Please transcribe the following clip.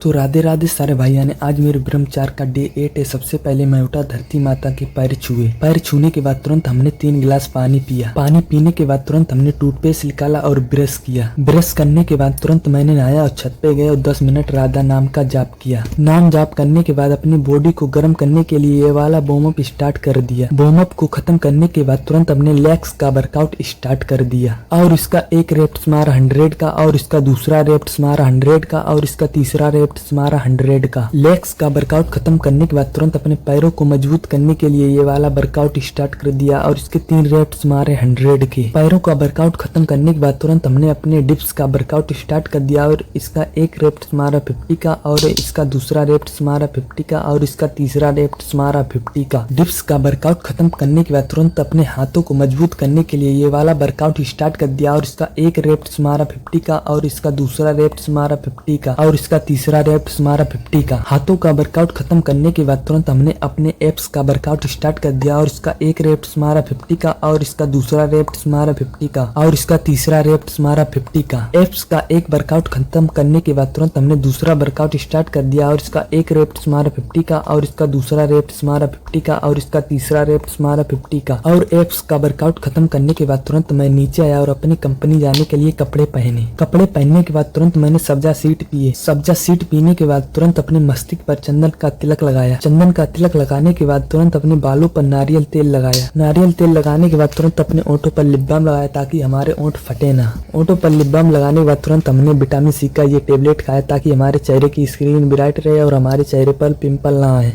तो राधे राधे सारे भाइयों ने। आज मेरे ब्रह्मचार का डे 8 है। सबसे पहले मैं उठा, धरती माता के पैर छुए। पैर छूने के बाद तुरंत हमने 3 गिलास पानी पिया। पानी पीने के बाद तुरंत हमने टूथपेस्ट निकाला और ब्रश किया। ब्रश करने के बाद तुरंत मैंने नहाया और छत पे गए और 10 मिनट राधा नाम का जाप किया। नाम जाप करने के बाद अपनी बॉडी को गर्म करने के लिए ये वाला वार्म अप स्टार्ट कर दिया। वार्म अप को खत्म करने के बाद तुरंत हमने लेग्स का वर्कआउट स्टार्ट कर दिया और इसका एक रेप्स मारा 100 का और इसका दूसरा रेप्स मारा 100 का और इसका तीसरा रेप्स मारा 100 का। लेग्स का वर्कआउट खत्म करने के बाद तुरंत अपने पैरों को मजबूत करने के लिए ये वाला वर्कआउट स्टार्ट कर दिया और इसके 3 रेप्स मारे 100 के। पैरों का वर्कआउट खत्म करने के बाद तुरंत हमने अपने डिप्स का वर्कआउट स्टार्ट कर दिया और इसका एक रेप्स मारा 50 का और इसका दूसरा रेप्स मारा 50 का और इसका तीसरा रेप्स मारा 50 का। डिप्स का वर्कआउट खत्म करने के बाद तुरंत अपने हाथों को मजबूत करने के लिए ये वाला वर्कआउट स्टार्ट कर दिया और इसका एक रेप्स मारा 50 का और इसका दूसरा रेप्स मारा 50 का और इसका तीसरा रेप्स मारा 50 का। हाथों का वर्कआउट खत्म करने के बाद तुरंत हमने अपने एप्स का वर्कआउट स्टार्ट कर दिया और इसका एक रेप्स मारा 50 का और इसका दूसरा रेप्स मारा 50 का और इसका तीसरा रेप्स मारा 50 का। एप्स का एक वर्कआउट खत्म करने के बाद तुरंत हमने दूसरा वर्कआउट स्टार्ट कर दिया और इसका एक रेप्स मारा 50 का और इसका दूसरा रेप्स मारा 50 का और इसका तीसरा रेप्स मारा 50 का। और एप्स का वर्कआउट खत्म करने के बाद तुरंत मैं नीचे आया और अपनी कंपनी जाने के लिए कपड़े पहने। कपड़े पहनने के बाद तुरंत मैंने सब्जा सीड पिए। सब्जा सीड पीने के बाद तुरंत अपने मस्तिष्क पर चंदन का तिलक लगाया। चंदन का तिलक लगाने के बाद तुरंत अपने बालों पर नारियल तेल लगाया। नारियल तेल लगाने के बाद तुरंत अपने ओंठों पर लिप बाम लगाया ताकि हमारे ओंठ फटे ना। ओंठों पर लिप बाम लगाने के बाद तुरंत हमने विटामिन सी का ये टेबलेट खाया ताकि हमारे चेहरे की स्क्रीन ब्राइट रहे और हमारे चेहरे पर पिंपल ना आए।